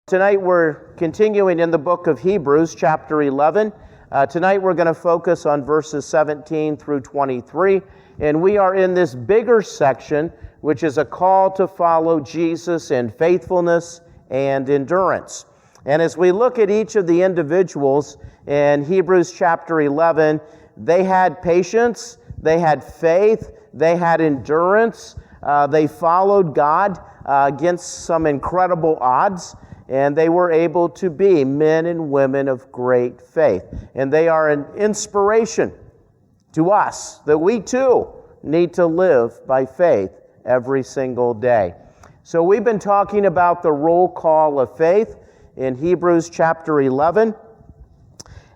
Tonight we're continuing in the book of Hebrews, chapter 11. Tonight we're going to focus on verses 17 through 23, and we are in this bigger section, which is a call to follow Jesus in faithfulness and endurance. And as we look at each of the individuals in Hebrews chapter 11, they had patience, they had faith, they had endurance, they followed God against some incredible odds, and they were able to be men and women of great faith. And they are an inspiration to us that we too need to live by faith every single day. So we've been talking about the roll call of faith in Hebrews chapter 11.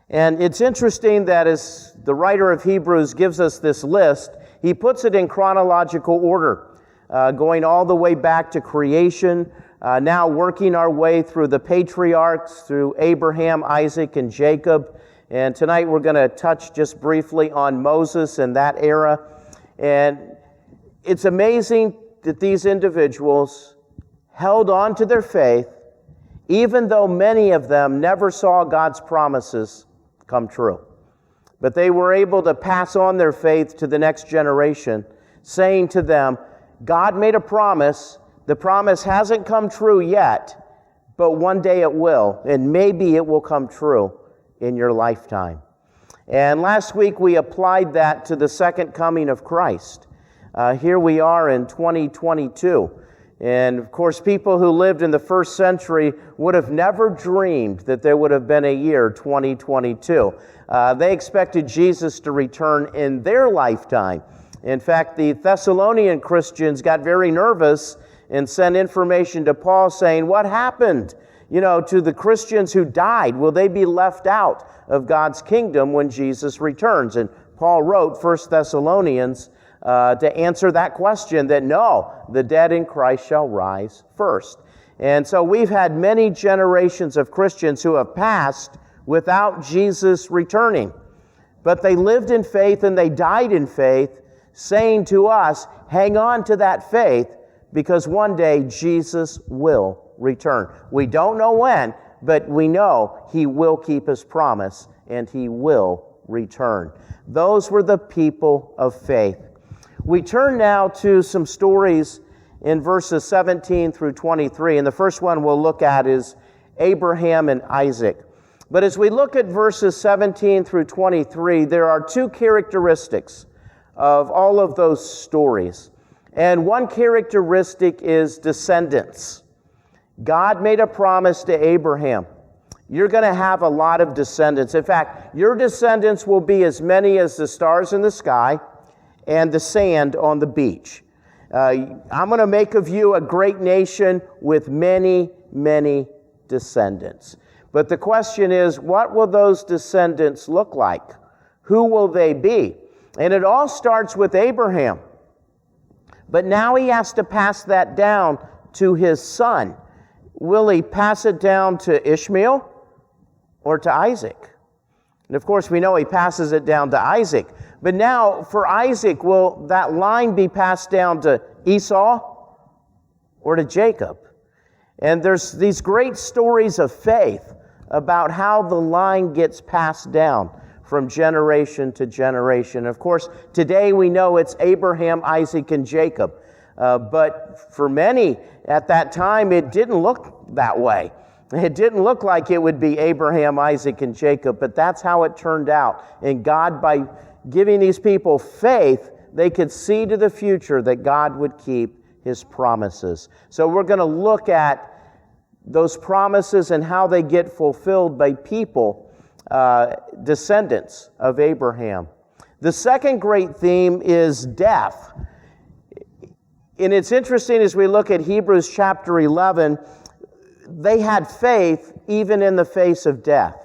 And it's interesting that as the writer of Hebrews gives us this list, he puts it in chronological order, going all the way back to creation, now working our way through the patriarchs, through Abraham, Isaac, and Jacob. And tonight we're going to touch just briefly on Moses and that era. And it's amazing that these individuals held on to their faith, even though many of them never saw God's promises come true. But they were able to pass on their faith to the next generation, saying to them, God made a promise. The promise hasn't come true yet, but one day it will, and maybe it will come true in your lifetime. And last week we applied that to the second coming of Christ. Here we are in 2022. And of course, people who lived in the first century would have never dreamed that there would have been a year 2022. They expected Jesus to return in their lifetime. In fact, the Thessalonian Christians got very nervous and sent information to Paul saying, what happened, to the Christians who died? Will they be left out of God's kingdom when Jesus returns? And Paul wrote 1 Thessalonians to answer that question, that no, the dead in Christ shall rise first. And so we've had many generations of Christians who have passed without Jesus returning. But they lived in faith and they died in faith, saying to us, hang on to that faith, because one day Jesus will return. We don't know when, but we know He will keep His promise and He will return. Those were the people of faith. We turn now to some stories in verses 17 through 23, and the first one we'll look at is Abraham and Isaac. But as we look at verses 17 through 23, there are two characteristics of all of those stories. And one characteristic is descendants. God made a promise to Abraham. You're going to have a lot of descendants. In fact, your descendants will be as many as the stars in the sky and the sand on the beach. I'm going to make of you a great nation with many, many descendants. But the question is, what will those descendants look like? Who will they be? And it all starts with Abraham. But now he has to pass that down to his son. Will he pass it down to Ishmael or to Isaac? And of course, we know he passes it down to Isaac. But now, for Isaac, will that line be passed down to Esau or to Jacob? And there's these great stories of faith about how the line gets passed down from generation to generation. Of course, today we know it's Abraham, Isaac, and Jacob. But for many at that time, it didn't look that way. It didn't look like it would be Abraham, Isaac, and Jacob, but that's how it turned out. And God, by giving these people faith, they could see to the future that God would keep His promises. So we're going to look at those promises and how they get fulfilled by people, descendants of Abraham. The second great theme is death. And it's interesting as we look at Hebrews chapter 11, they had faith even in the face of death.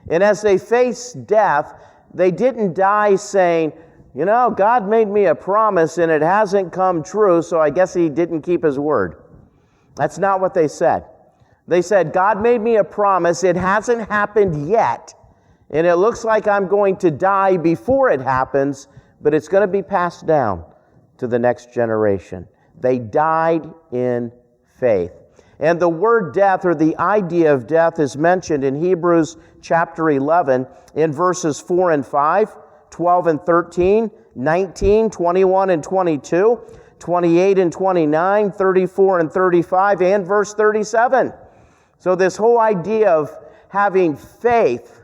And as they faced death, they didn't die saying, God made me a promise and it hasn't come true, so I guess He didn't keep His word. That's not what they said. They said, God made me a promise, it hasn't happened yet, and it looks like I'm going to die before it happens, but it's going to be passed down to the next generation. They died in faith. And the word death, or the idea of death, is mentioned in Hebrews chapter 11 in verses 4 and 5, 12 and 13, 19, 21 and 22, 28 and 29, 34 and 35, and verse 37. So this whole idea of having faith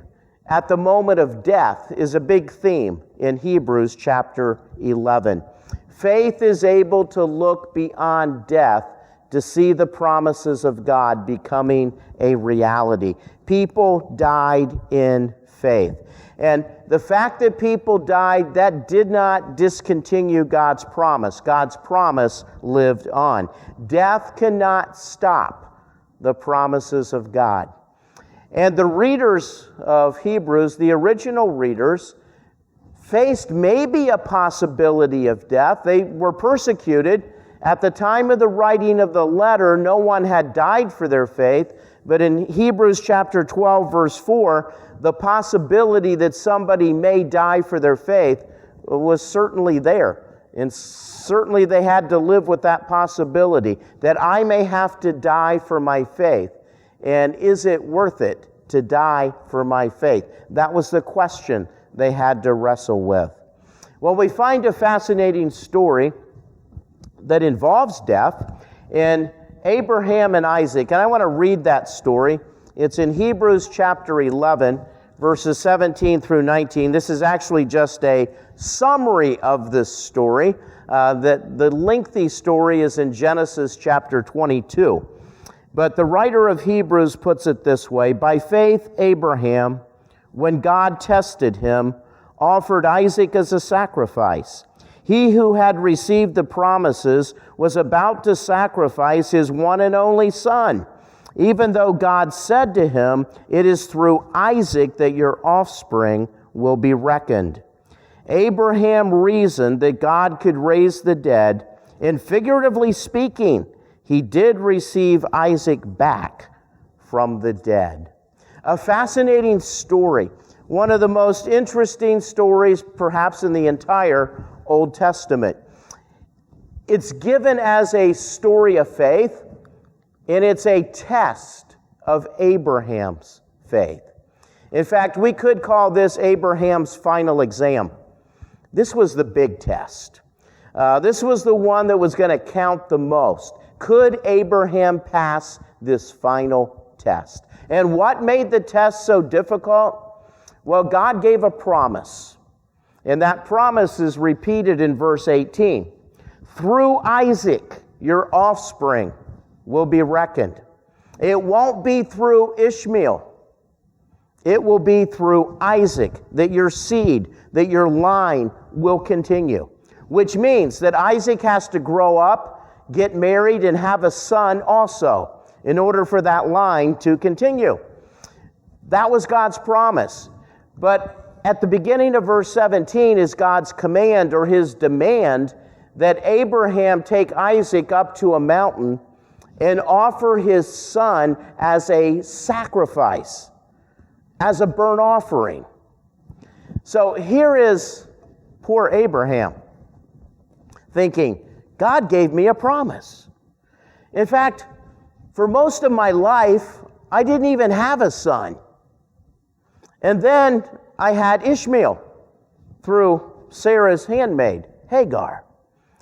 at the moment of death is a big theme in Hebrews chapter 11. Faith is able to look beyond death to see the promises of God becoming a reality. People died in faith. And the fact that people died, that did not discontinue God's promise. God's promise lived on. Death cannot stop the promises of God. And the readers of Hebrews, the original readers, faced maybe a possibility of death. They were persecuted. At the time of the writing of the letter, no one had died for their faith. But in Hebrews chapter 12, verse 4, the possibility that somebody may die for their faith was certainly there. And certainly they had to live with that possibility, that I may have to die for my faith. And is it worth it to die for my faith? That was the question they had to wrestle with. Well, we find a fascinating story that involves death in Abraham and Isaac. And I want to read that story. It's in Hebrews chapter 11, verses 17 through 19. This is actually just a summary of this story. The lengthy story is in Genesis chapter 22. But the writer of Hebrews puts it this way: by faith, Abraham, when God tested him, offered Isaac as a sacrifice. He who had received the promises was about to sacrifice his one and only son, even though God said to him, "It is through Isaac that your offspring will be reckoned." Abraham reasoned that God could raise the dead, and figuratively speaking, he did receive Isaac back from the dead. A fascinating story. One of the most interesting stories, perhaps, in the entire Old Testament. It's given as a story of faith, and it's a test of Abraham's faith. In fact, we could call this Abraham's final exam. This was the big test. This was the one that was going to count the most. Could Abraham pass this final test? And what made the test so difficult? Well, God gave a promise. And that promise is repeated in verse 18. Through Isaac, your offspring will be reckoned. It won't be through Ishmael. It will be through Isaac that your seed, that your line will continue. Which means that Isaac has to grow up, get married, and have a son also in order for that line to continue. That was God's promise. But at the beginning of verse 17 is God's command, or his demand, that Abraham take Isaac up to a mountain and offer his son as a sacrifice, as a burnt offering. So here is poor Abraham thinking, God gave me a promise. In fact, for most of my life, I didn't even have a son. And then I had Ishmael through Sarah's handmaid, Hagar.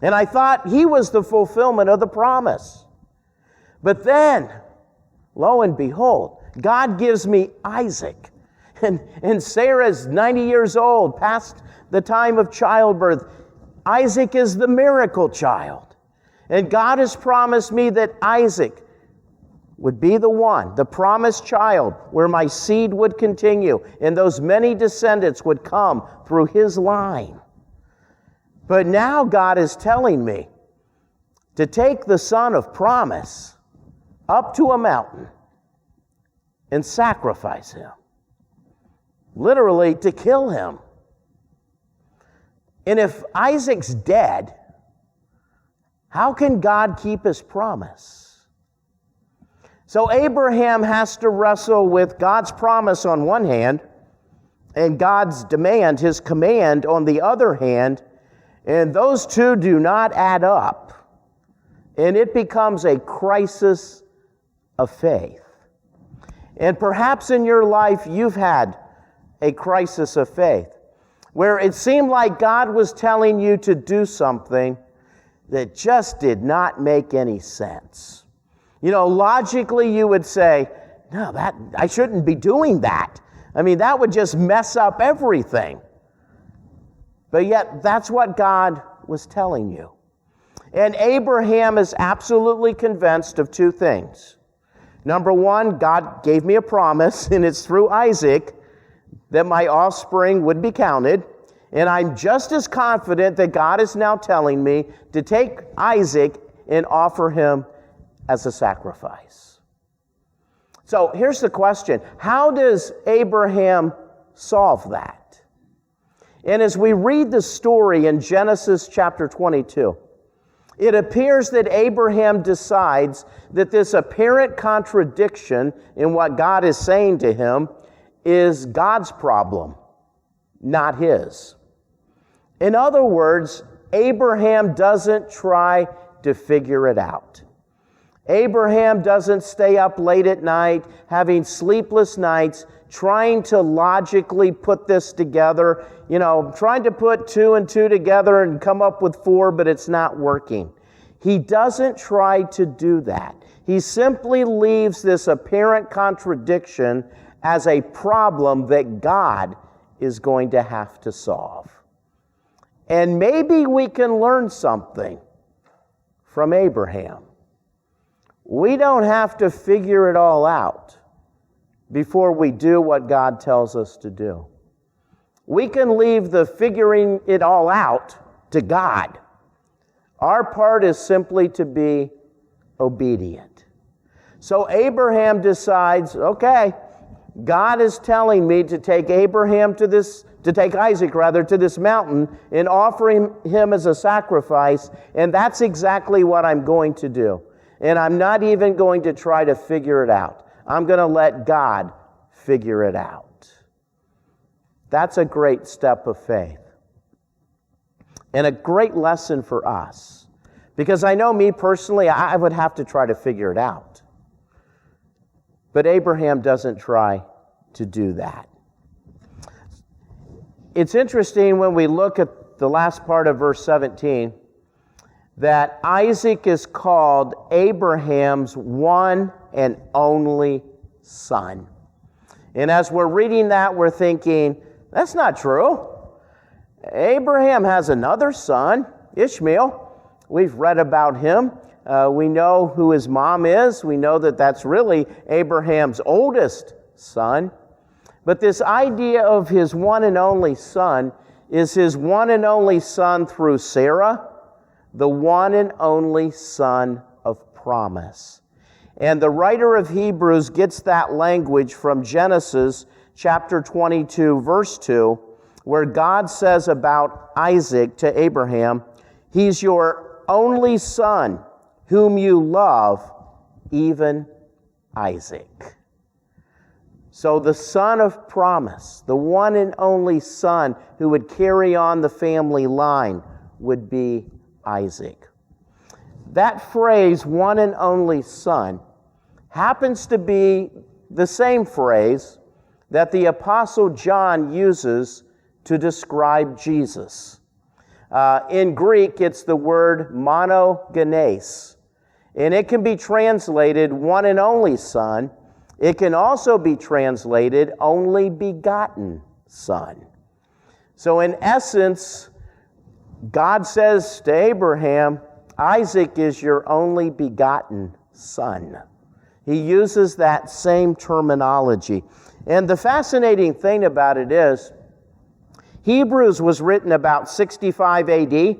And I thought he was the fulfillment of the promise. But then, lo and behold, God gives me Isaac. And Sarah's 90 years old, past the time of childbirth. Isaac is the miracle child. And God has promised me that Isaac would be the one, the promised child, where my seed would continue, and those many descendants would come through his line. But now God is telling me to take the son of promise up to a mountain and sacrifice him. Literally, to kill him. And if Isaac's dead, how can God keep his promise? So Abraham has to wrestle with God's promise on one hand and God's demand, his command, on the other hand, and those two do not add up. And it becomes a crisis of faith. And perhaps in your life you've had a crisis of faith where it seemed like God was telling you to do something that just did not make any sense. You know, logically you would say, no, I shouldn't be doing that. I mean, that would just mess up everything. But yet, that's what God was telling you. And Abraham is absolutely convinced of two things. Number one, God gave me a promise, and it's through Isaac that my offspring would be counted. And I'm just as confident that God is now telling me to take Isaac and offer him as a sacrifice. So here's the question. How does Abraham solve that? And as we read the story in Genesis chapter 22, it appears that Abraham decides that this apparent contradiction in what God is saying to him is God's problem, not his. In other words, Abraham doesn't try to figure it out. Abraham doesn't stay up late at night, having sleepless nights, trying to logically put this together, trying to put 2 and 2 together and come up with 4, but it's not working. He doesn't try to do that. He simply leaves this apparent contradiction as a problem that God is going to have to solve. And maybe we can learn something from Abraham. We don't have to figure it all out before we do what God tells us to do. We can leave the figuring it all out to God. Our part is simply to be obedient. So Abraham decides, okay, God is telling me to take Isaac to this mountain and offer him as a sacrifice, and that's exactly what I'm going to do. And I'm not even going to try to figure it out. I'm going to let God figure it out. That's a great step of faith. And a great lesson for us. Because I know me personally, I would have to try to figure it out. But Abraham doesn't try to do that. It's interesting when we look at the last part of verse 17, that Isaac is called Abraham's one and only son. And as we're reading that, we're thinking, that's not true. Abraham has another son, Ishmael. We've read about him. We know who his mom is. We know that that's really Abraham's oldest son. But this idea of his one and only son is his one and only son through Sarah, the one and only son of promise. And the writer of Hebrews gets that language from Genesis chapter 22, verse 2, where God says about Isaac to Abraham, he's your only son, whom you love, even Isaac. So the son of promise, the one and only son who would carry on the family line, would be Isaac. That phrase, one and only son, happens to be the same phrase that the Apostle John uses to describe Jesus. In Greek, it's the word monogenes, and it can be translated one and only son. It can also be translated only begotten son. So in essence, God says to Abraham, Isaac is your only begotten son. He uses that same terminology. And the fascinating thing about it is, Hebrews was written about 65 AD,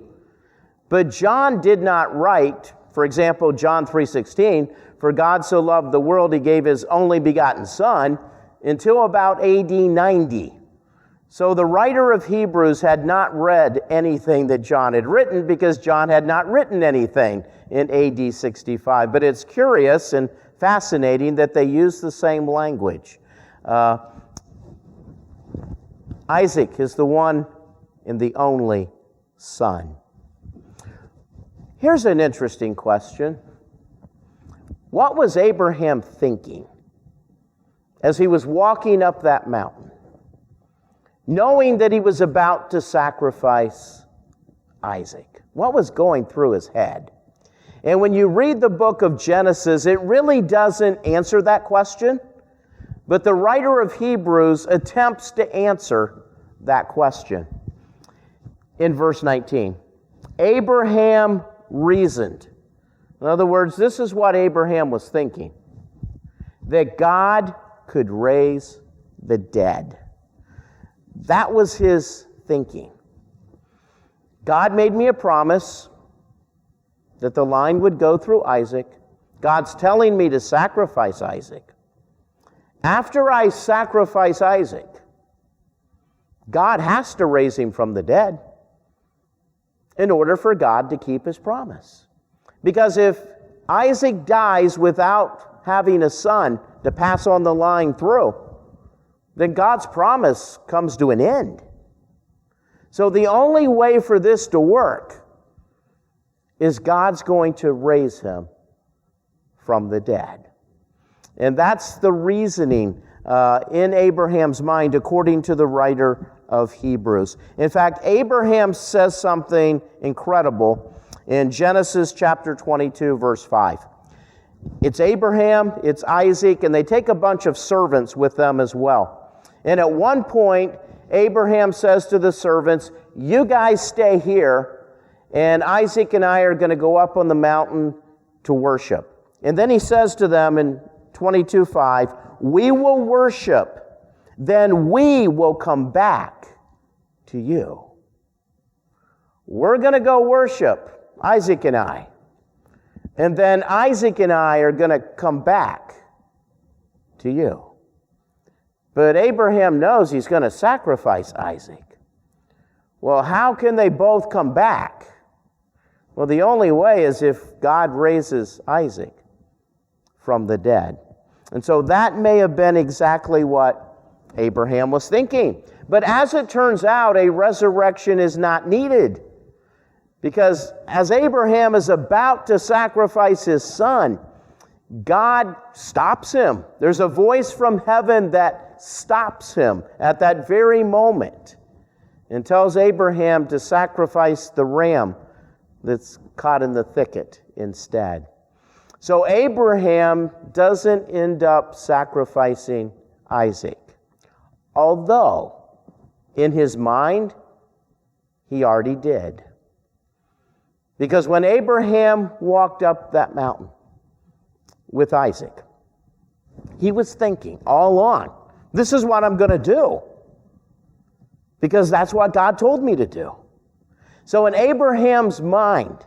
but John did not write, for example, John 3:16, for God so loved the world he gave his only begotten son, until about AD 90. So the writer of Hebrews had not read anything that John had written because John had not written anything in AD 65. But it's curious and fascinating that they use the same language. Isaac is the one and the only son. Here's an interesting question. What was Abraham thinking as he was walking up that mountain, knowing that he was about to sacrifice Isaac? What was going through his head? And when you read the book of Genesis, it really doesn't answer that question, but the writer of Hebrews attempts to answer that question. In verse 19, Abraham reasoned. In other words, this is what Abraham was thinking: that God could raise the dead. That was his thinking. God made me a promise that the line would go through Isaac. God's telling me to sacrifice Isaac. After I sacrifice Isaac, God has to raise him from the dead in order for God to keep his promise. Because if Isaac dies without having a son to pass on the line through, then God's promise comes to an end. So the only way for this to work is God's going to raise him from the dead. And that's the reasoning in Abraham's mind, according to the writer of Hebrews. In fact, Abraham says something incredible in Genesis chapter 22, verse 5. It's Abraham, it's Isaac, and they take a bunch of servants with them as well. And at one point, Abraham says to the servants, "You guys stay here, and Isaac and I are going to go up on the mountain to worship." And then he says to them in 22:5, "We will worship, then we will come back to you." We're going to go worship, Isaac and I. And then Isaac and I are going to come back to you. But Abraham knows he's going to sacrifice Isaac. Well, how can they both come back? Well, the only way is if God raises Isaac from the dead. And so that may have been exactly what Abraham was thinking. But as it turns out, a resurrection is not needed. Because as Abraham is about to sacrifice his son, God stops him. There's a voice from heaven that stops him at that very moment and tells Abraham to sacrifice the ram that's caught in the thicket instead. So Abraham doesn't end up sacrificing Isaac, although in his mind he already did. Because when Abraham walked up that mountain with Isaac, he was thinking all along, this is what I'm going to do. Because that's what God told me to do. So in Abraham's mind,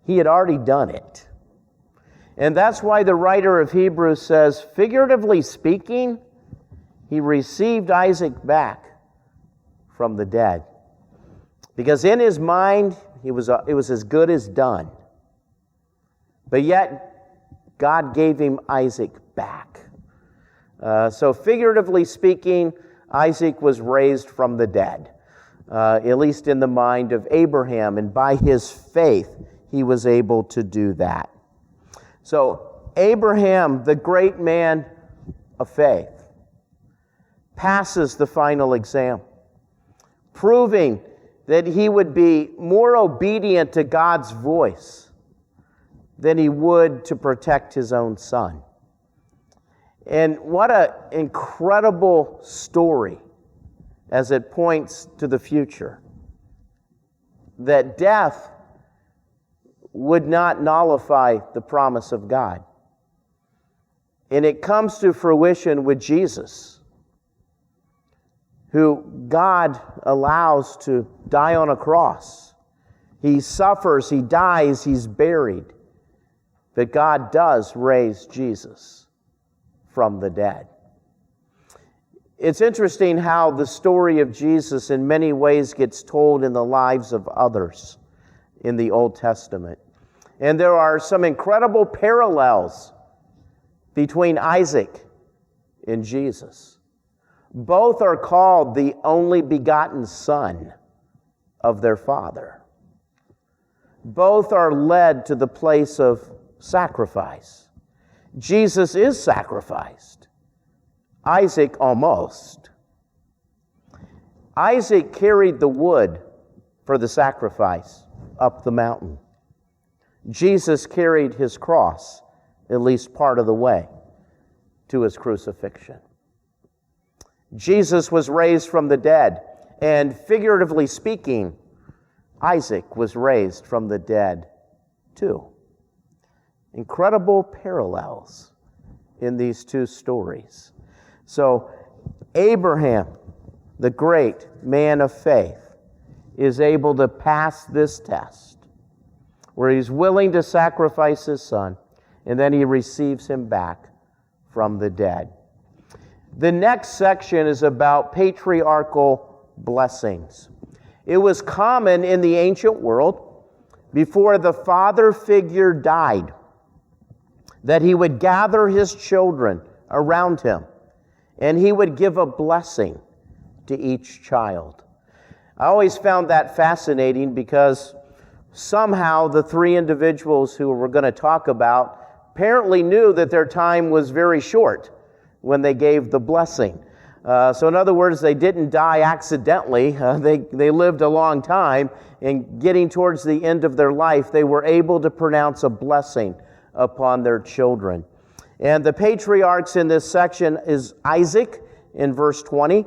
he had already done it. And that's why the writer of Hebrews says, figuratively speaking, he received Isaac back from the dead. Because in his mind, it was as good as done. But yet, God gave him Isaac back. So figuratively speaking, Isaac was raised from the dead, at least in the mind of Abraham. And by his faith, he was able to do that. So Abraham, the great man of faith, passes the final exam, proving that he would be more obedient to God's voice than he would to protect his own son. And what an incredible story as it points to the future. That death would not nullify the promise of God. And it comes to fruition with Jesus, who God allows to die on a cross. He suffers, he dies, he's buried. But God does raise Jesus from the dead. It's interesting how the story of Jesus in many ways gets told in the lives of others in the Old Testament. And there are some incredible parallels between Isaac and Jesus. Both are called the only begotten son of their father. Both are led to the place of sacrifice. Jesus is sacrificed. Isaac almost. Isaac carried the wood for the sacrifice up the mountain. Jesus carried his cross at least part of the way to his crucifixion. Jesus was raised from the dead, and figuratively speaking, Isaac was raised from the dead too. Incredible parallels in these two stories. So Abraham, the great man of faith, is able to pass this test where he's willing to sacrifice his son, and then he receives him back from the dead. The next section is about patriarchal blessings. It was common in the ancient world, before the father figure died, that he would gather his children around him, and he would give a blessing to each child. I always found that fascinating because somehow the three individuals who we're going to talk about apparently knew that their time was very short when they gave the blessing. So in other words, they didn't die accidentally. They lived a long time, and getting towards the end of their life, they were able to pronounce a blessing upon their children. And the patriarchs in this section is Isaac in verse 20,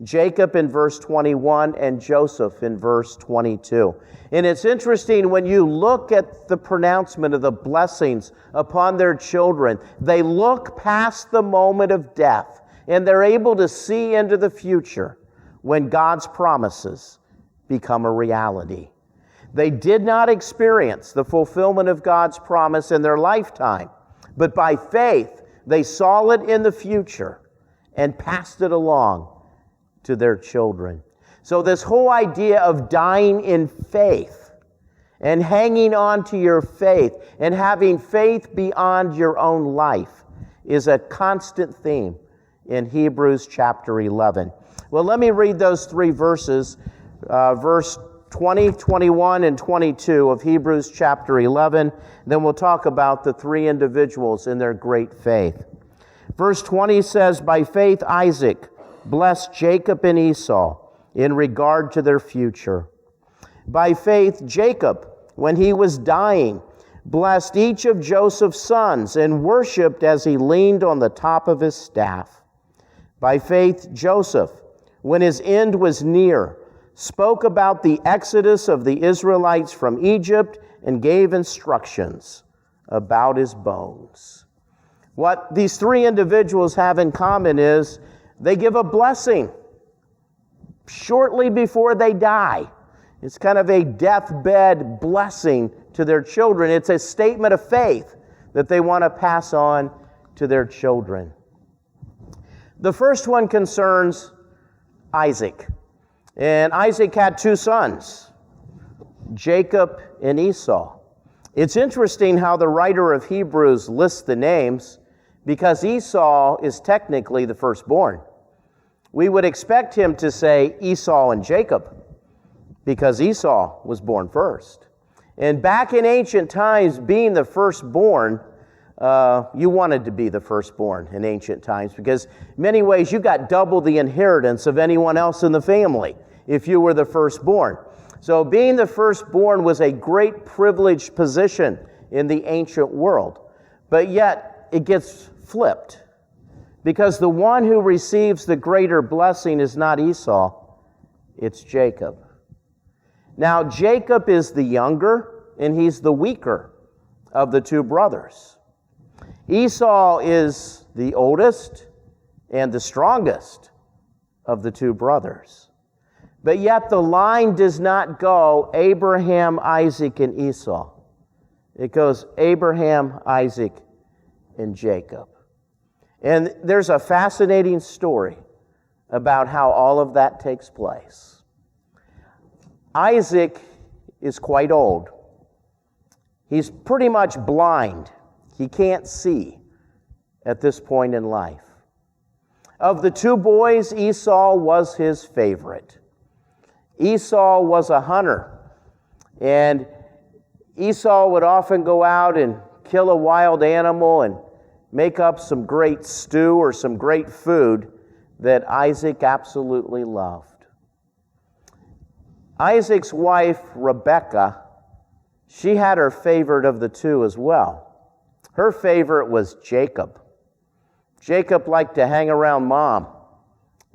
Jacob in verse 21, and Joseph in verse 22. And it's interesting when you look at the pronouncement of the blessings upon their children, they look past the moment of death, and they're able to see into the future when God's promises become a reality. They did not experience the fulfillment of God's promise in their lifetime, but by faith, they saw it in the future and passed it along to their children. So this whole idea of dying in faith and hanging on to your faith and having faith beyond your own life is a constant theme in Hebrews chapter 11. Well, let me read those three verses, verse 20, 21, and 22 of Hebrews chapter 11. Then we'll talk about the three individuals in their great faith. Verse 20 says, "By faith Isaac blessed Jacob and Esau in regard to their future. By faith Jacob, when he was dying, blessed each of Joseph's sons and worshipped as he leaned on the top of his staff. By faith Joseph, when his end was near, spoke about the exodus of the Israelites from Egypt and gave instructions about his bones." What these three individuals have in common is they give a blessing shortly before they die. It's kind of a deathbed blessing to their children. It's a statement of faith that they want to pass on to their children. The first one concerns Isaac. And Isaac had two sons, Jacob and Esau. It's interesting how the writer of Hebrews lists the names, because Esau is technically the firstborn. We would expect him to say Esau and Jacob, because Esau was born first. And back in ancient times, being the firstborn, you wanted to be the firstborn in ancient times, because in many ways you got double the inheritance of anyone else in the family if you were the firstborn. So being the firstborn was a great privileged position in the ancient world. But yet it gets flipped, because the one who receives the greater blessing is not Esau, it's Jacob. Now Jacob is the younger, and he's the weaker of the two brothers. Esau is the oldest and the strongest of the two brothers. But yet the line does not go Abraham, Isaac, and Esau. It goes Abraham, Isaac, and Jacob. And there's a fascinating story about how all of that takes place. Isaac is quite old. He's pretty much blind. He can't see at this point in life. Of the two boys, Esau was his favorite. Esau was a hunter, and Esau would often go out and kill a wild animal and make up some great stew or some great food that Isaac absolutely loved. Isaac's wife, Rebekah, she had her favorite of the two as well. Her favorite was Jacob. Jacob liked to hang around Mom.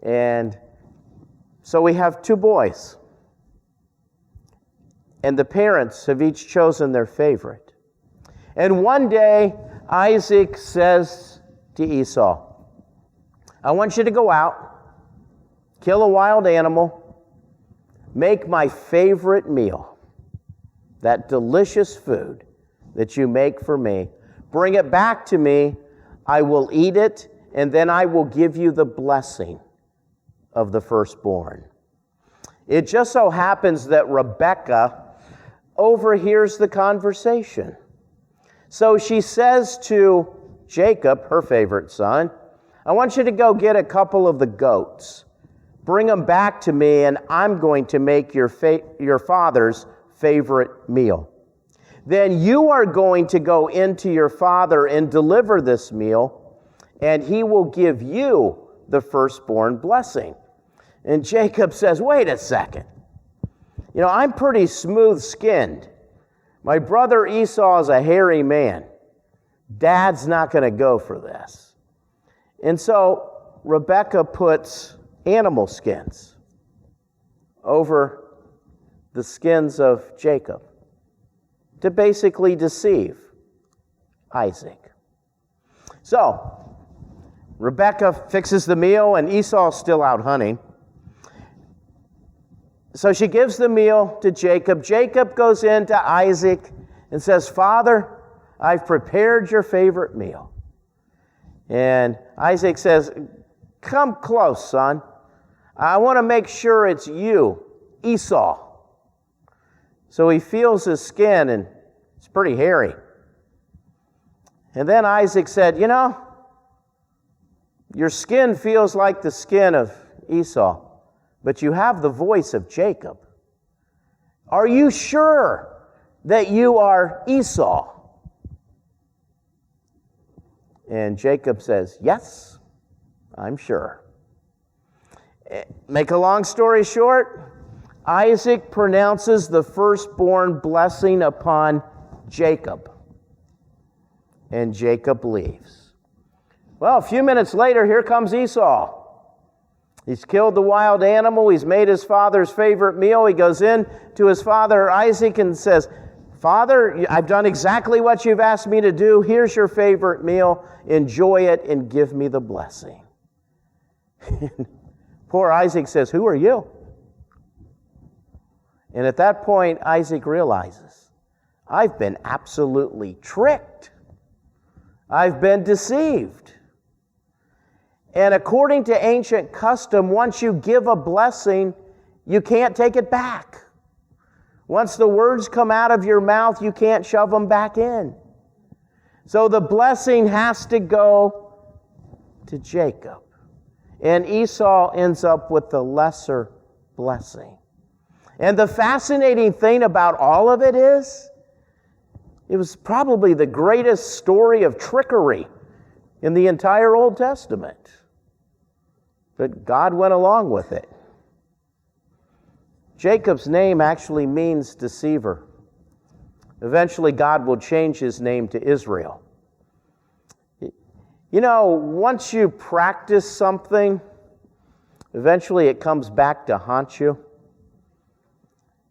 And so we have two boys. And the parents have each chosen their favorite. And one day, Isaac says to Esau, I want you to go out, kill a wild animal, make my favorite meal, that delicious food that you make for me. Bring it back to me. I will eat it, and then I will give you the blessing of the firstborn. It just so happens that Rebekah overhears the conversation. So she says to Jacob, her favorite son, I want you to go get a couple of the goats. Bring them back to me, and I'm going to make your father's favorite meal. Then you are going to go into your father and deliver this meal, and he will give you the firstborn blessing. And Jacob says, wait a second. You know, I'm pretty smooth-skinned. My brother Esau is a hairy man. Dad's not going to go for this. And so Rebekah puts animal skins over the skins of Jacob to basically deceive Isaac. So Rebekah fixes the meal, and Esau's still out hunting. So she gives the meal to Jacob. Jacob goes into Isaac and says, Father, I've prepared your favorite meal. And Isaac says, come close, son. I want to make sure it's you, Esau. So he feels his skin, and it's pretty hairy. And then Isaac said, you know, your skin feels like the skin of Esau, but you have the voice of Jacob. Are you sure that you are Esau? And Jacob says, yes, I'm sure. Make a long story short, Isaac pronounces the firstborn blessing upon Jacob. And Jacob leaves. Well, a few minutes later, here comes Esau. He's killed the wild animal. He's made his father's favorite meal. He goes in to his father Isaac and says, Father, I've done exactly what you've asked me to do. Here's your favorite meal. Enjoy it and give me the blessing. Poor Isaac says, who are you? And at that point, Isaac realizes, I've been absolutely tricked. I've been deceived. And according to ancient custom, once you give a blessing, you can't take it back. Once the words come out of your mouth, you can't shove them back in. So the blessing has to go to Jacob. And Esau ends up with the lesser blessing. And the fascinating thing about all of it is, it was probably the greatest story of trickery in the entire Old Testament. But God went along with it. Jacob's name actually means deceiver. Eventually, God will change his name to Israel. You know, once you practice something, eventually it comes back to haunt you.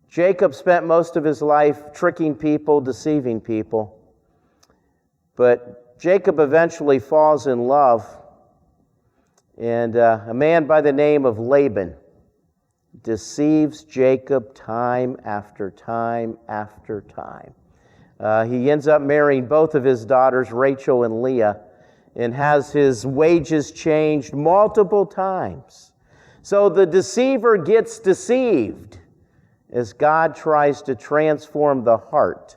Jacob spent most of his life tricking people, deceiving people. But Jacob eventually falls in love. And a man by the name of Laban deceives Jacob time after time after time. He ends up marrying both of his daughters, Rachel and Leah, and has his wages changed multiple times. So the deceiver gets deceived as God tries to transform the heart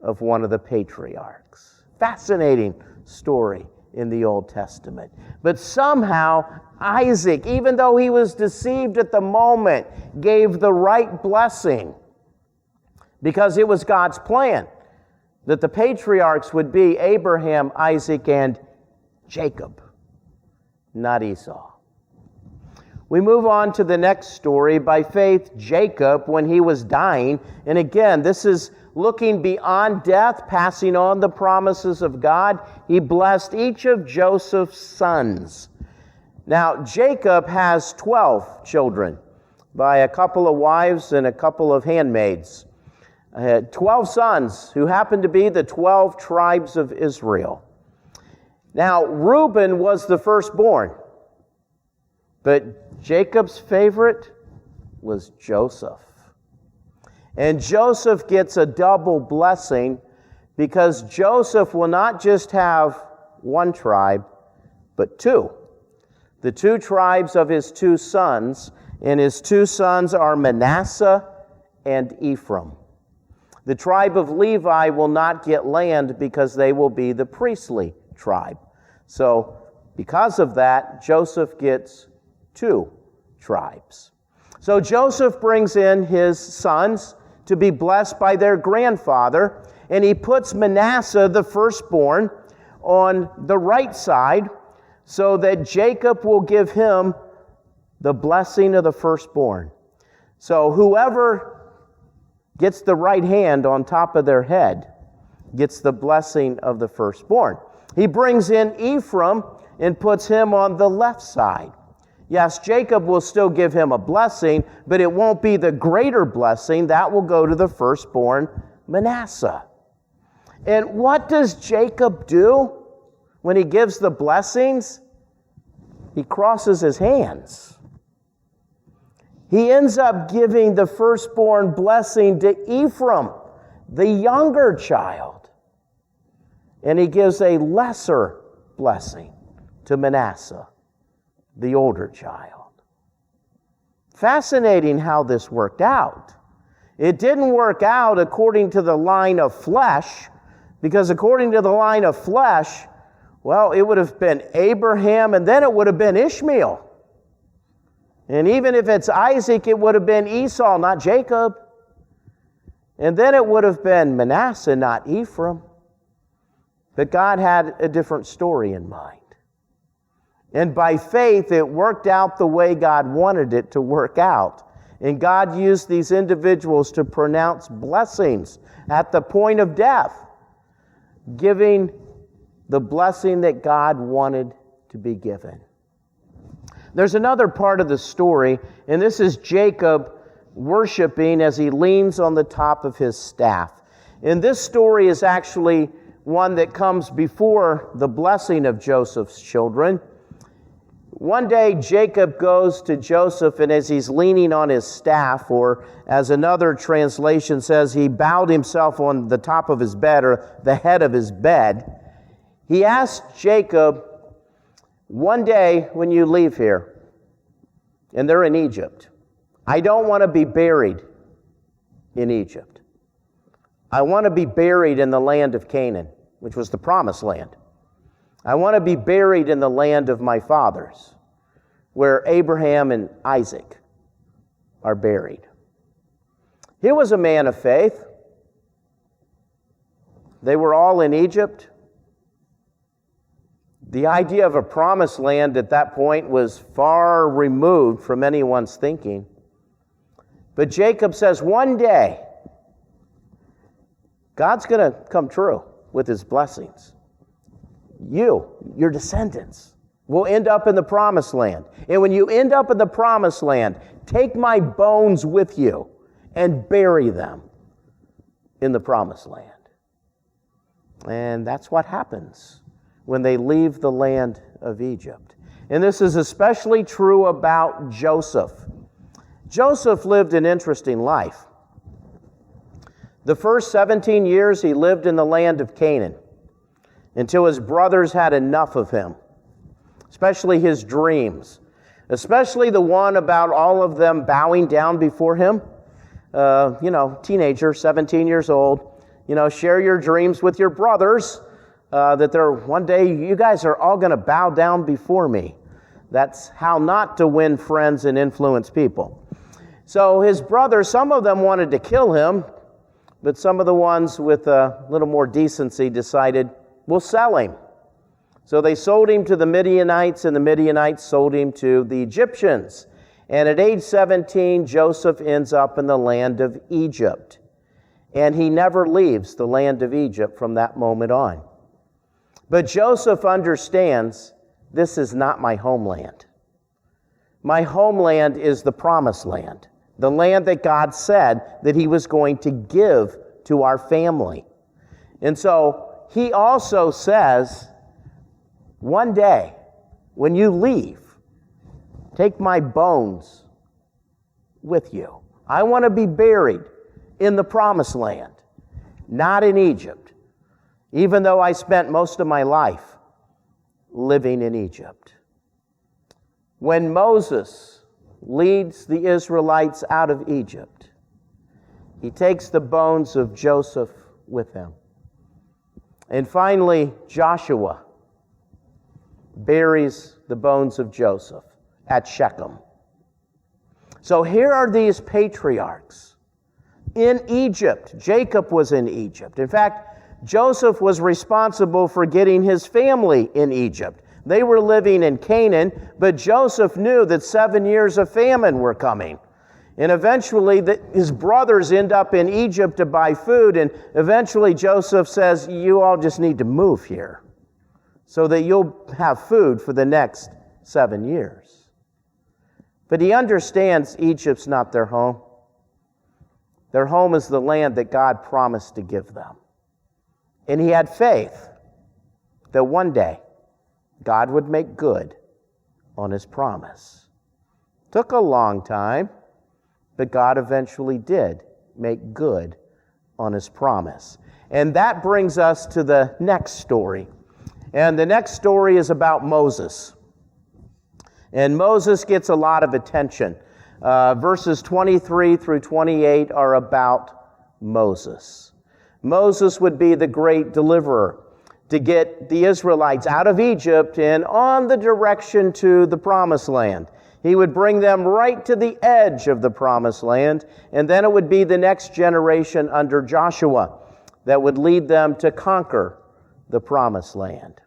of one of the patriarchs. Fascinating story in the Old Testament. But somehow Isaac, even though he was deceived at the moment, gave the right blessing because it was God's plan. that the patriarchs would be Abraham, Isaac, and Jacob, not Esau. We move on to the next story. By faith, Jacob, when he was dying, and again, this is looking beyond death, passing on the promises of God, he blessed each of Joseph's sons. Now, Jacob has 12 children by a couple of wives and a couple of handmaids. 12 sons who happened to be the 12 tribes of Israel. Now, Reuben was the firstborn, but Jacob's favorite was Joseph. And Joseph gets a double blessing because Joseph will not just have one tribe, but two. The two tribes of his two sons, and his two sons are Manasseh and Ephraim. The tribe of Levi will not get land because they will be the priestly tribe. So, because of that, Joseph gets two tribes. So Joseph brings in his sons to be blessed by their grandfather, and he puts Manasseh, the firstborn, on the right side so that Jacob will give him the blessing of the firstborn. So whoever gets the right hand on top of their head gets the blessing of the firstborn. He brings in Ephraim and puts him on the left side. Yes, Jacob will still give him a blessing, but it won't be the greater blessing. That will go to the firstborn, Manasseh. And what does Jacob do when he gives the blessings? He crosses his hands. He ends up giving the firstborn blessing to Ephraim, the younger child. And he gives a lesser blessing to Manasseh, the older child. Fascinating how this worked out. It didn't work out according to the line of flesh, because according to the line of flesh, well, it would have been Abraham, and then it would have been Ishmael. And even if it's Isaac, it would have been Esau, not Jacob. And then it would have been Manasseh, not Ephraim. But God had a different story in mind. And by faith, it worked out the way God wanted it to work out. And God used these individuals to pronounce blessings at the point of death, giving the blessing that God wanted to be given. There's another part of the story, and this is Jacob worshiping as he leans on the top of his staff. And this story is actually one that comes before the blessing of Joseph's children. One day, Jacob goes to Joseph, and as he's leaning on his staff, or as another translation says, he bowed himself on the top of his bed, or the head of his bed. He asked Jacob, one day when you leave here, and they're in Egypt, I don't want to be buried in Egypt. I want to be buried in the land of Canaan, which was the promised land. I want to be buried in the land of my fathers, where Abraham and Isaac are buried. He was a man of faith. They were all in Egypt. The idea of a promised land at that point was far removed from anyone's thinking. But Jacob says one day, God's going to come true with his blessings. Your descendants, will end up in the promised land. And when you end up in the promised land, take my bones with you and bury them in the promised land. And that's what happens when they leave the land of Egypt. And this is especially true about Joseph. Joseph lived an interesting life. The first 17 years he lived in the land of Canaan, until his brothers had enough of him, especially his dreams, especially the one about all of them bowing down before him. Teenager, 17 years old, share your dreams with your brothers, that they're one day you guys are all going to bow down before me. That's how not to win friends and influence people. So his brothers, some of them wanted to kill him. But some of the ones with a little more decency decided, we'll sell him. So they sold him to the Midianites, and the Midianites sold him to the Egyptians. And at age 17, Joseph ends up in the land of Egypt. And he never leaves the land of Egypt from that moment on. But Joseph understands, this is not my homeland. My homeland is the promised land, the land that God said that he was going to give to our family. And so he also says, one day, when you leave, take my bones with you. I want to be buried in the promised land, not in Egypt, even though I spent most of my life living in Egypt. When Moses leads the Israelites out of Egypt, he takes the bones of Joseph with him. And finally, Joshua buries the bones of Joseph at Shechem. So here are these patriarchs in Egypt. Jacob was in Egypt. In fact, Joseph was responsible for getting his family in Egypt. They were living in Canaan, but Joseph knew that 7 years of famine were coming. And eventually, his brothers end up in Egypt to buy food, and eventually Joseph says, you all just need to move here so that you'll have food for the next 7 years. But he understands Egypt's not their home. Their home is the land that God promised to give them. And he had faith that one day God would make good on his promise. Took a long time, but God eventually did make good on his promise. And that brings us to the next story. And the next story is about Moses. And Moses gets a lot of attention. Verses 23 through 28 are about Moses. Moses would be the great deliverer to get the Israelites out of Egypt and on the direction to the promised land. He would bring them right to the edge of the promised land, and then it would be the next generation under Joshua that would lead them to conquer the promised land.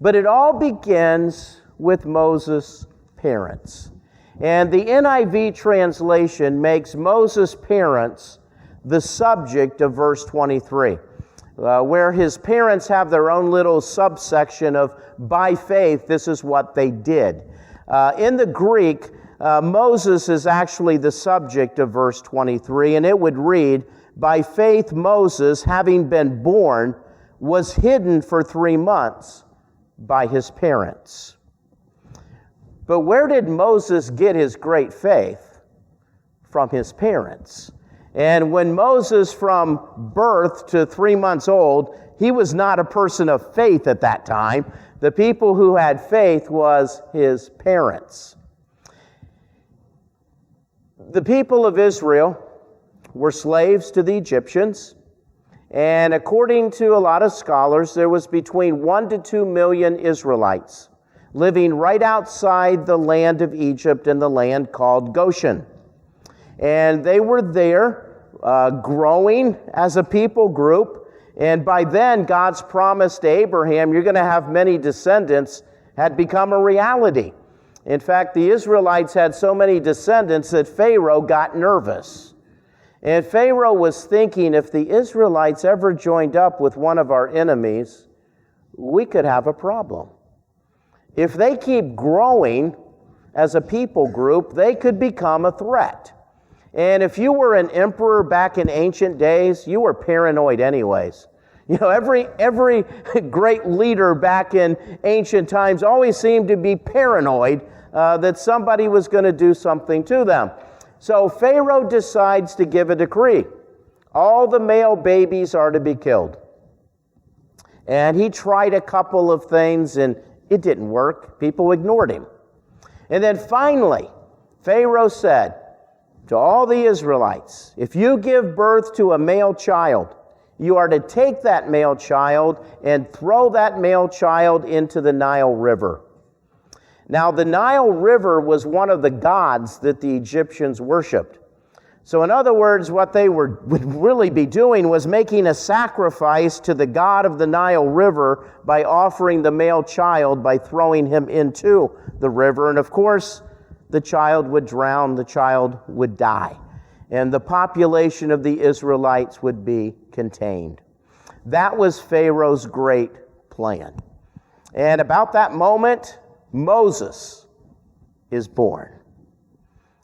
But it all begins with Moses' parents. And the NIV translation makes Moses' parents the subject of verse 23. Where his parents have their own little subsection of, by faith, this is what they did. In the Greek, Moses is actually the subject of verse 23, and it would read, by faith Moses, having been born, was hidden for 3 months by his parents. But where did Moses get his great faith? From his parents. And when Moses, from birth to 3 months old, he was not a person of faith at that time. The people who had faith was his parents. The people of Israel were slaves to the Egyptians, and according to a lot of scholars, there was between 1 to 2 million Israelites living right outside the land of Egypt in the land called Goshen. And they were there growing as a people group. And by then, God's promise to Abraham, you're going to have many descendants, had become a reality. In fact, the Israelites had so many descendants that Pharaoh got nervous. And Pharaoh was thinking, if the Israelites ever joined up with one of our enemies, we could have a problem. If they keep growing as a people group, they could become a threat. And if you were an emperor back in ancient days, you were paranoid anyways. You know, every great leader back in ancient times always seemed to be paranoid that somebody was going to do something to them. So Pharaoh decides to give a decree. All the male babies are to be killed. And he tried a couple of things and it didn't work. People ignored him. And then finally, Pharaoh said to all the Israelites, if you give birth to a male child, you are to take that male child and throw that male child into the Nile River. Now, the Nile River was one of the gods that the Egyptians worshipped. So in other words, what they would really be doing was making a sacrifice to the god of the Nile River by offering the male child by throwing him into the river. And of course, the child would drown, the child would die, and the population of the Israelites would be contained. That was Pharaoh's great plan. And about that moment, Moses is born.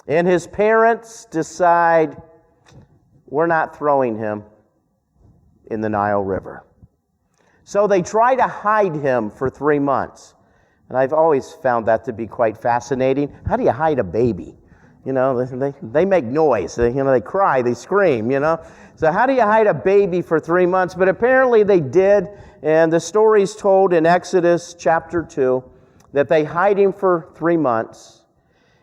And his parents decide, we're not throwing him in the Nile River. So they try to hide him for 3 months. And I've always found that to be quite fascinating. How do you hide a baby? You know, they make noise. They cry, they scream, So how do you hide a baby for 3 months? But apparently they did. And the story's told in Exodus chapter 2 that they hide him for 3 months.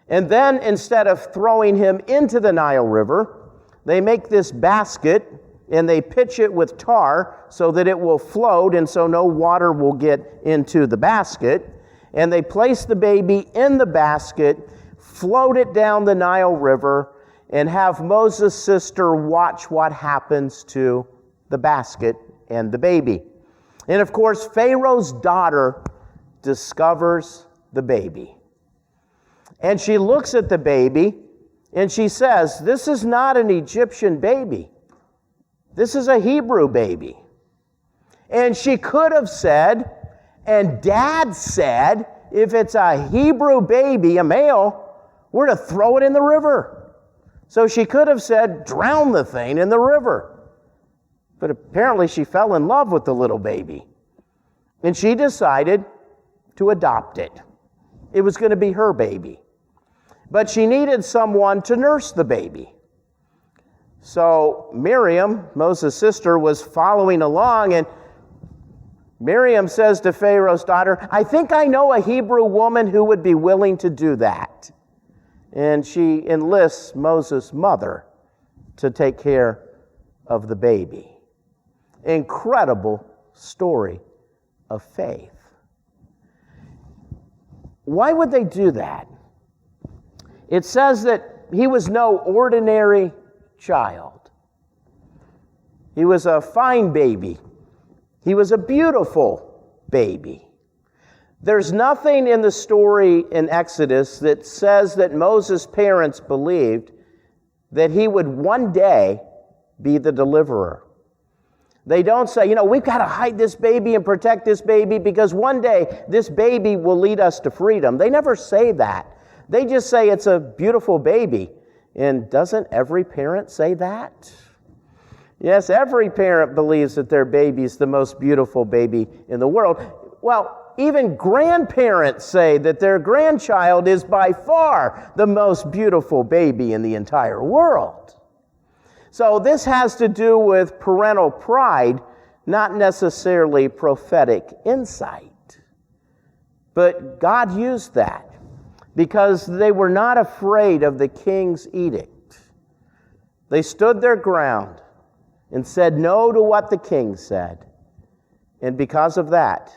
And then, instead of throwing him into the Nile River, they make this basket and they pitch it with tar so that it will float and so no water will get into the basket. And they place the baby in the basket, float it down the Nile River, and have Moses' sister watch what happens to the basket and the baby. And of course, Pharaoh's daughter discovers the baby. And she looks at the baby and she says, this is not an Egyptian baby. This is a Hebrew baby. And she could have said, and Dad said, if it's a Hebrew baby, a male, we're to throw it in the river. So she could have said, drown the thing in the river. But apparently she fell in love with the little baby. And she decided to adopt it. It was going to be her baby. But she needed someone to nurse the baby. So Miriam, Moses' sister, was following along, and Miriam says to Pharaoh's daughter, I think I know a Hebrew woman who would be willing to do that. And she enlists Moses' mother to take care of the baby. Incredible story of faith. Why would they do that? It says that he was no ordinary child. He was a fine baby. He was a beautiful baby. There's nothing in the story in Exodus that says that Moses' parents believed that he would one day be the deliverer. They don't say, we've got to hide this baby and protect this baby because one day this baby will lead us to freedom. They never say that. They just say it's a beautiful baby. And doesn't every parent say that? Yes, every parent believes that their baby is the most beautiful baby in the world. Well, even grandparents say that their grandchild is by far the most beautiful baby in the entire world. So this has to do with parental pride, not necessarily prophetic insight. But God used that because they were not afraid of the king's edict. They stood their ground and said no to what the king said. And because of that,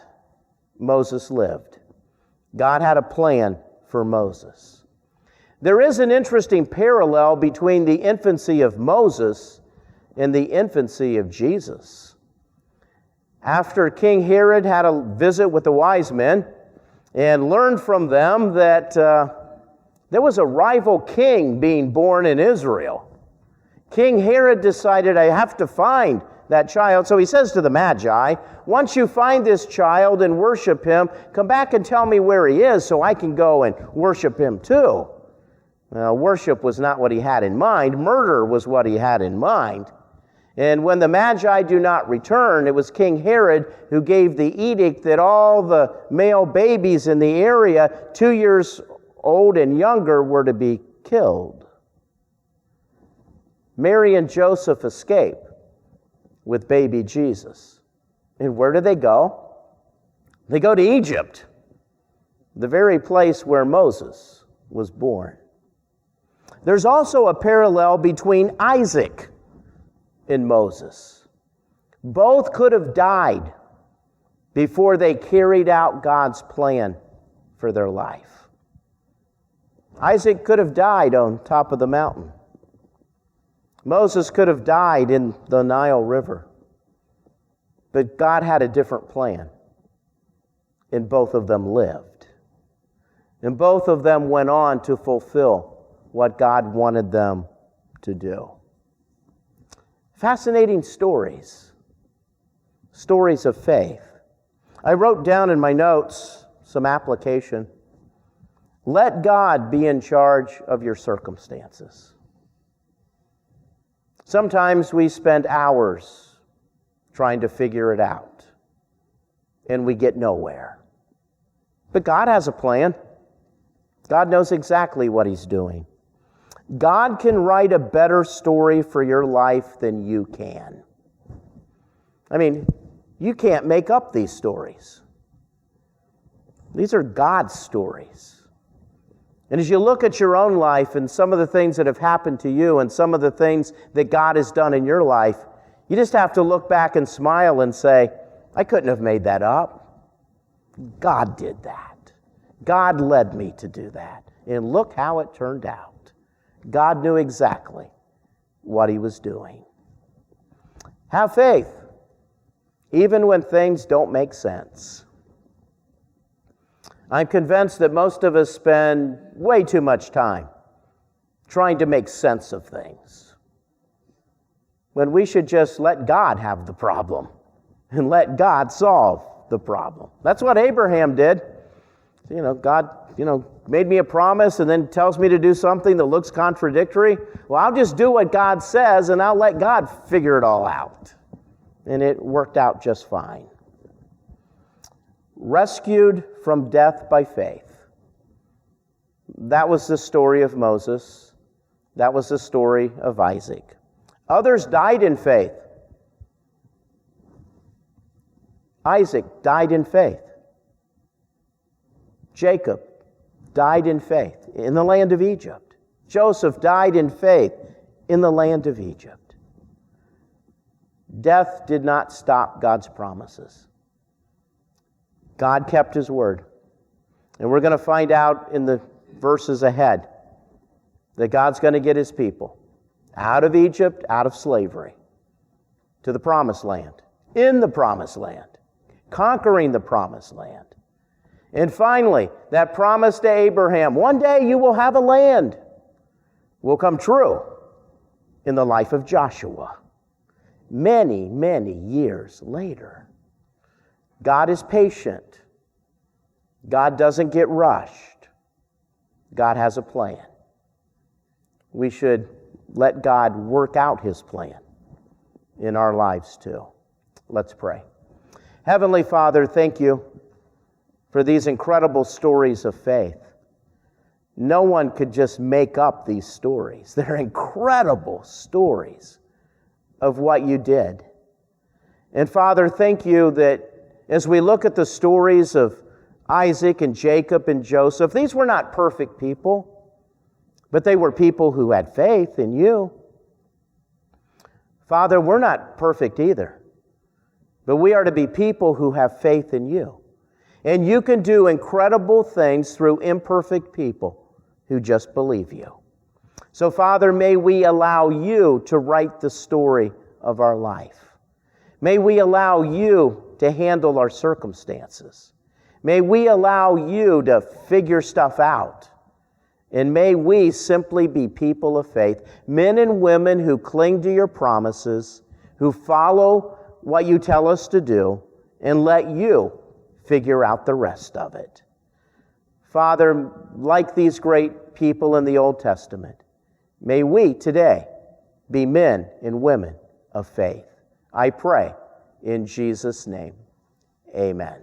Moses lived. God had a plan for Moses. There is an interesting parallel between the infancy of Moses and the infancy of Jesus. After King Herod had a visit with the wise men and learned from them that there was a rival king being born in Israel, King Herod decided, I have to find that child. So he says to the Magi, once you find this child and worship him, come back and tell me where he is so I can go and worship him too. Now, worship was not what he had in mind. Murder was what he had in mind. And when the Magi do not return, it was King Herod who gave the edict that all the male babies in the area, 2 years old and younger, were to be killed. Mary and Joseph escape with baby Jesus. And where do they go? They go to Egypt, the very place where Moses was born. There's also a parallel between Isaac and Moses. Both could have died before they carried out God's plan for their life. Isaac could have died on top of the mountain. Moses could have died in the Nile River, but God had a different plan, and both of them lived. And both of them went on to fulfill what God wanted them to do. Fascinating stories of faith. I wrote down in my notes some application. Let God be in charge of your circumstances. Sometimes we spend hours trying to figure it out, and we get nowhere. But God has a plan. God knows exactly what He's doing. God can write a better story for your life than you can. I mean, you can't make up these stories. These are God's stories. And as you look at your own life and some of the things that have happened to you and some of the things that God has done in your life, you just have to look back and smile and say, I couldn't have made that up. God did that. God led me to do that. And look how it turned out. God knew exactly what He was doing. Have faith, even when things don't make sense. I'm convinced that most of us spend way too much time trying to make sense of things, when we should just let God have the problem and let God solve the problem. That's what Abraham did. God, made me a promise and then tells me to do something that looks contradictory. Well, I'll just do what God says and I'll let God figure it all out. And it worked out just fine. Rescued from death by faith. That was the story of Moses. That was the story of Isaac. Others died in faith. Isaac died in faith. Jacob died in faith in the land of Egypt. Joseph died in faith in the land of Egypt. Death did not stop God's promises. God kept His word. And we're going to find out in the verses ahead that God's going to get His people out of Egypt, out of slavery, to the promised land, in the promised land, conquering the promised land. And finally, that promise to Abraham, one day you will have a land, will come true in the life of Joshua. Many, many years later. God is patient. God doesn't get rushed. God has a plan. We should let God work out His plan in our lives too. Let's pray. Heavenly Father, thank You for these incredible stories of faith. No one could just make up these stories. They're incredible stories of what You did. And Father, thank You that as we look at the stories of Isaac and Jacob and Joseph, these were not perfect people, but they were people who had faith in You. Father, we're not perfect either, but we are to be people who have faith in You. And You can do incredible things through imperfect people who just believe You. So, Father, may we allow You to write the story of our life. May we allow You to handle our circumstances. May we allow You to figure stuff out. And may we simply be people of faith, men and women who cling to Your promises, who follow what You tell us to do, and let You figure out the rest of it. Father, like these great people in the Old Testament, may we today be men and women of faith. I pray in Jesus' name, amen.